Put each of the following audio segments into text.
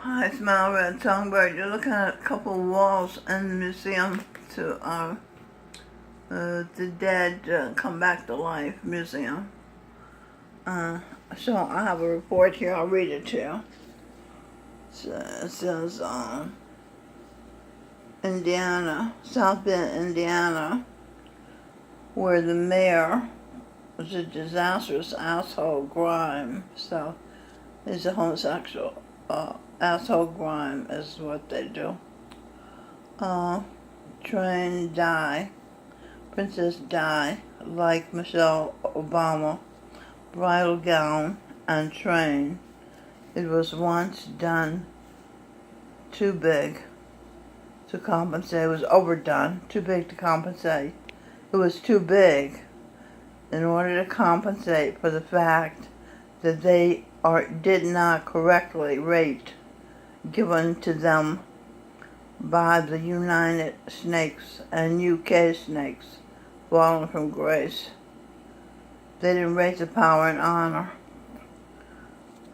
Hi, Smile Red Songbird. You're looking at a couple walls in the museum to the dead come back to life museum. So I have a report here. I'll read it to you. So it says Indiana, South Bend, Indiana, where the mayor was a disastrous asshole grime. So he's a homosexual. Asshole grime is what they do. Train Di, Princess Di, like Michelle Obama, bridal gown and train. It was once done too big to compensate. It was overdone, too big to compensate. It was too big in order to compensate for the fact that they did not correctly rate given to them by the United Snakes and UK Snakes fallen from grace. They didn't rate the power and honor.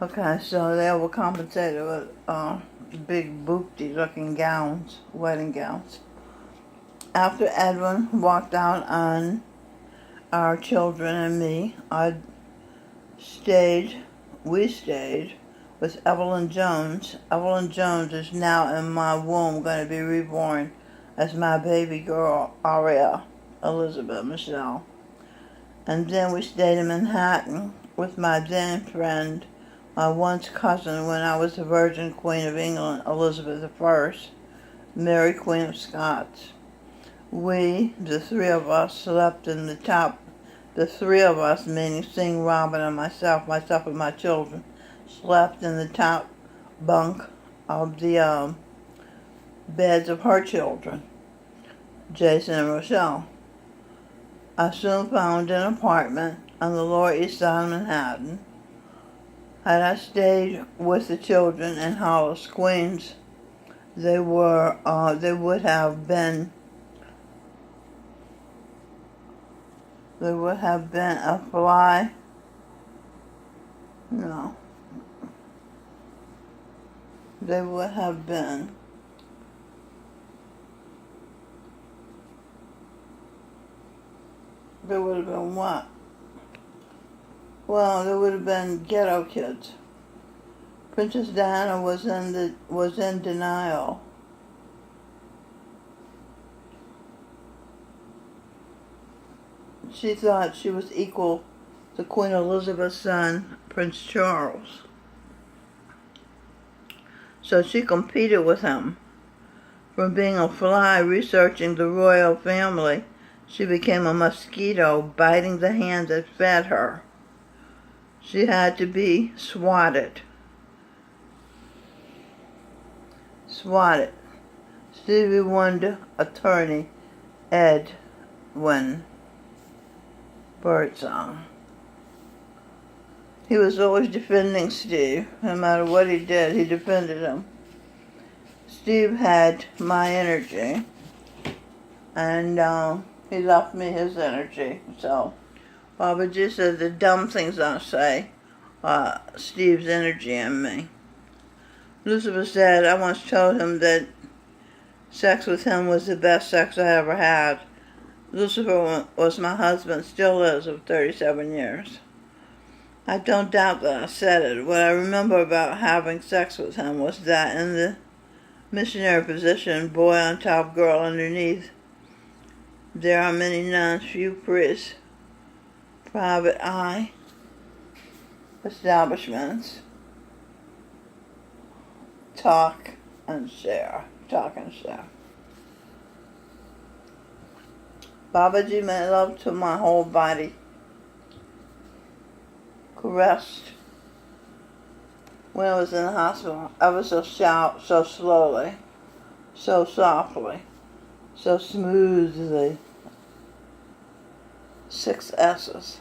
Okay, so they overcompensated with big boopty looking gowns, wedding gowns. After Edwin walked out on our children and me, we stayed with Evelyn Jones. Evelyn Jones is now in my womb, going to be reborn as my baby girl, Aria Elizabeth Michelle. And then we stayed in Manhattan with my then friend, my once cousin when I was the Virgin Queen of England, Elizabeth I, Mary Queen of Scots. We, the three of us, slept in the top. The three of us, meaning Sing, Robin, and myself and my children, slept in the top bunk of the beds of her children, Jason and Rochelle. I soon found an apartment on the Lower East Side of Manhattan. Had I stayed with the children in Hollis, Queens, they would have been a fly. No. They would have been what? Well, they would have been ghetto kids. Princess Diana was in denial. She thought she was equal to Queen Elizabeth's son, Prince Charles. So she competed with him. From being a fly researching the royal family, she became a mosquito biting the hand that fed her. She had to be swatted. Stevie Wonder attorney Edwin Birdsong. He was always defending Steve. No matter what he did, he defended him. Steve had my energy, and he left me his energy. So, Baba G said the dumb things I say, Steve's energy in me. Lucifer said, I once told him that sex with him was the best sex I ever had. Lucifer was my husband, still is, of 37 years. I don't doubt that I said it. What I remember about having sex with him was that in the missionary position, boy on top, girl underneath, there are many nuns, few priests, private eye establishments, talk and share. Babaji made love to my whole body, caressed when I was in the hospital, ever so slowly, so softly, so smoothly. 6 S's.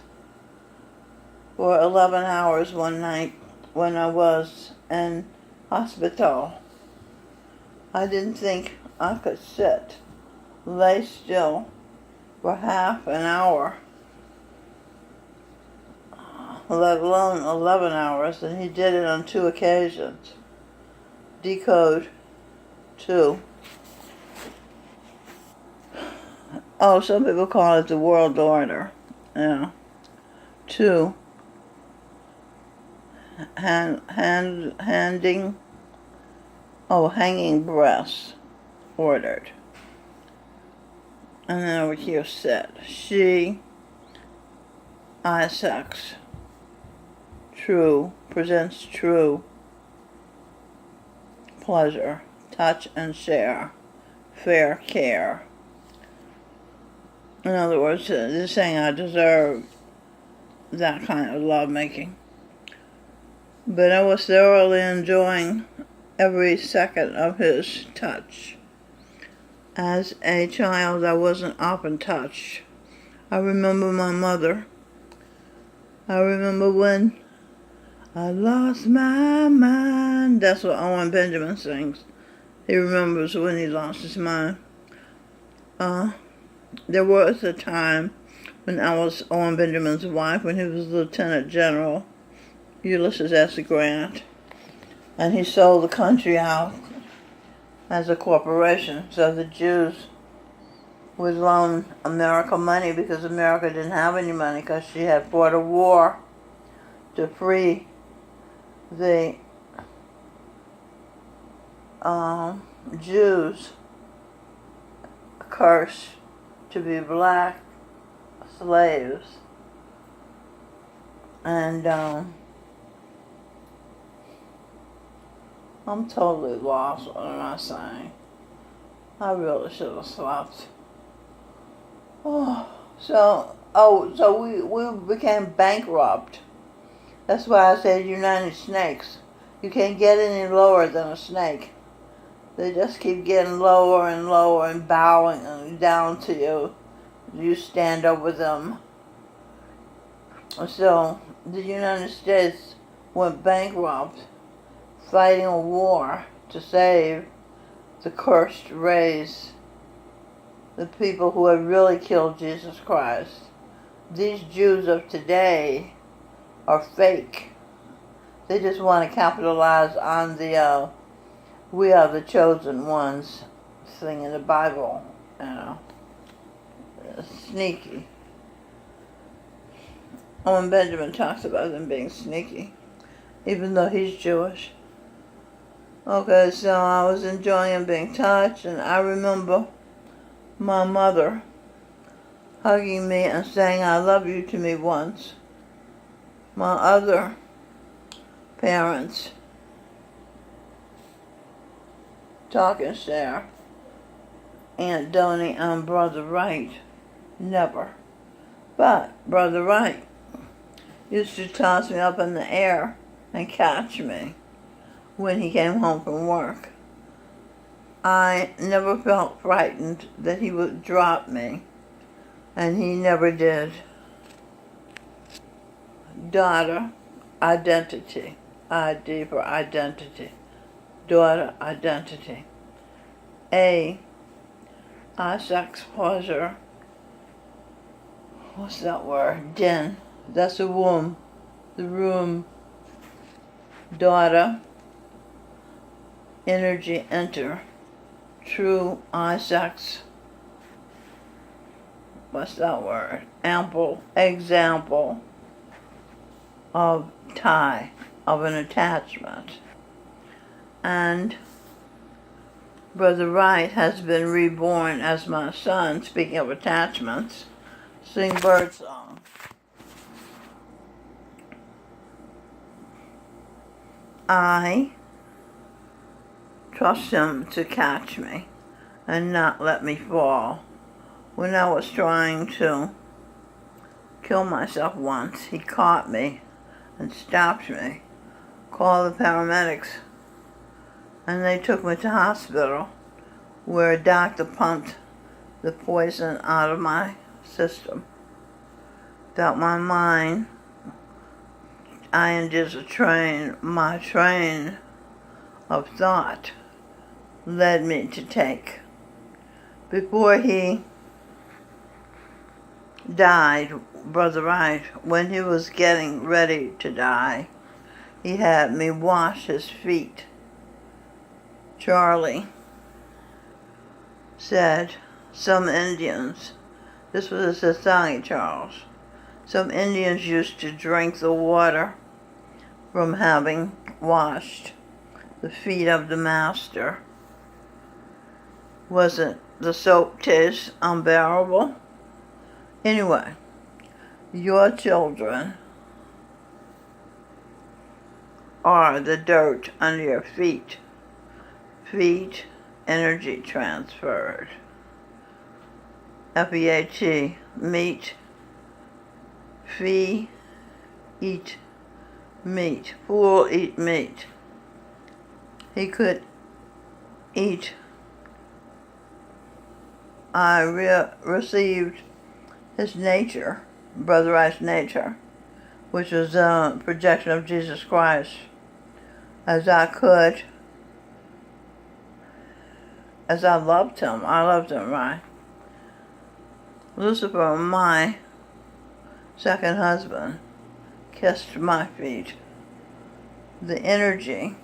For 11 hours one night when I was in hospital. I didn't think I could sit, lay still for half an hour, let alone 11 hours, and he did it on 2 occasions. decode to, oh, some people call it the world order, yeah, to hanging breasts ordered. And then over here said, she, I sex, true, presents true pleasure, touch and share, fair care. In other words, they're saying I deserve that kind of lovemaking. But I was thoroughly enjoying every second of his touch. As a child, I wasn't often touched. I remember my mother. I remember when I lost my mind. That's what Owen Benjamin sings. He remembers when he lost his mind. There was a time when I was Owen Benjamin's wife, when he was Lieutenant General Ulysses S. Grant, and he sold the country out as a corporation, so the Jews would loan America money because America didn't have any money because she had fought a war to free the Jews cursed to be black slaves. And I'm totally lost. What am I saying? I really should have slept. So we became bankrupt. That's why I said United Snakes. You can't get any lower than a snake. They just keep getting lower and lower and bowing down to you. You stand over them. So the United States went bankrupt, fighting a war to save the cursed race, the people who had really killed Jesus Christ. These Jews of today are fake. They just want to capitalize on the we are the chosen ones thing in the Bible, you know. Sneaky. Owen Benjamin talks about them being sneaky, even though he's Jewish. Okay, so I was enjoying being touched, and I remember my mother hugging me and saying I love you to me once. My other parents talk and share, Aunt Donnie and Brother Wright, never. But Brother Wright used to toss me up in the air and catch me when he came home from work. I never felt frightened that he would drop me, and he never did. Daughter, identity. ID for identity. Daughter, identity. I sex pleasure. What's that word? Den. That's a womb. The room. Daughter. Energy enter. True I sex. What's that word? Ample example of tie, of an attachment. And Brother Wright has been reborn as my son. Speaking of attachments, sing bird song. I trust him to catch me and not let me fall. When I was trying to kill myself once, he caught me and stopped me, called the paramedics, and they took me to hospital where a doctor pumped the poison out of my system. That my mind, my train of thought led me to take. Before he died, Brother Wright, when he was getting ready to die, he had me wash his feet Charlie said some Indians, this was a society, Charles, some Indians used to drink the water from having washed the feet of the master. Wasn't the soap taste unbearable? Anyway, your children are the dirt under your feet. Feet, energy transferred. F-E-A-T, meat. Fee, eat meat. Fool, eat meat. He could eat. I received his nature, brotherized nature, which was a projection of Jesus Christ, as I could, as I loved him, right? Lucifer, my second husband, kissed my feet. The energy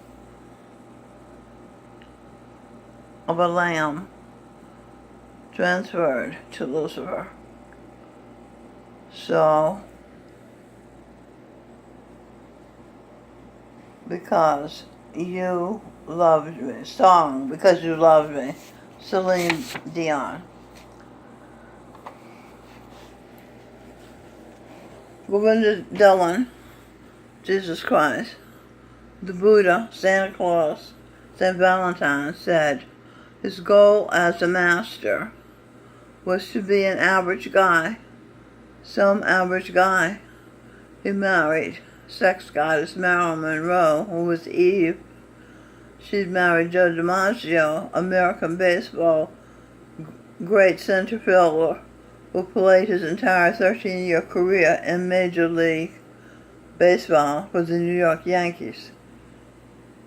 of a lamb transferred to Lucifer. So, because you loved me, song, because you loved me, Celine Dion. Govinda Dhillon, Jesus Christ, the Buddha, Santa Claus, St. Valentine said his goal as a master was to be an average guy, some average guy. He married sex goddess Marilyn Monroe, who was Eve. She'd married Joe DiMaggio, American baseball great center fielder, who played his entire 13-year career in Major League Baseball for the New York Yankees.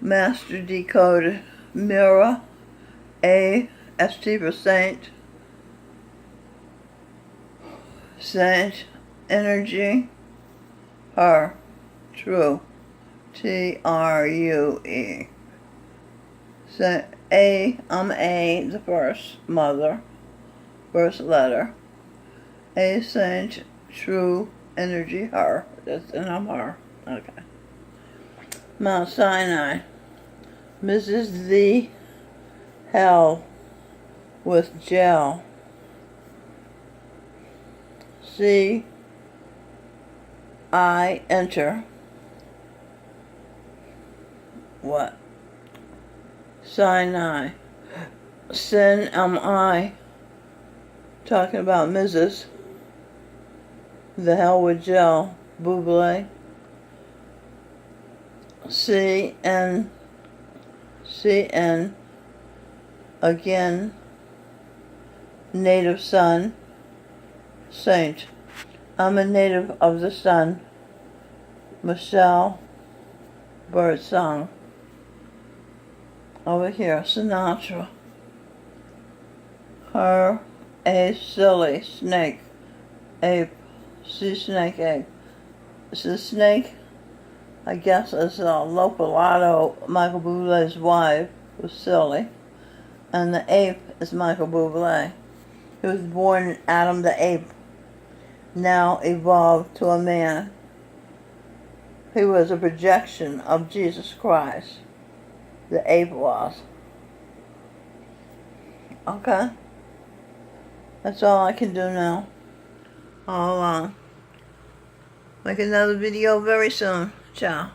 Master decoded mirror, A, S-T for saint, saint, energy, her, true, T-R-U-E. So A, I'm A, the first mother, first letter. A, saint, true, energy, her. And I'm her. Okay. Mount Sinai. Mrs. The Hell with gel. C, I, enter. What? Sinai. Sin, am I. Talking about Mrs. The hell with gel. Buble. C-N. C-N. Again. Native son. Saint. I'm a native of the sun. Michelle Birdsong. Over here, Sinatra. Her, a silly snake, ape, sea snake egg. The snake, I guess, is Lopalato, Michael Bublé's wife, was silly, and the ape is Michael Bublé. He was born Adam the ape, now evolved to a man. He was a projection of Jesus Christ. The ape was. Okay? That's all I can do now. I'll make another video very soon. Ciao.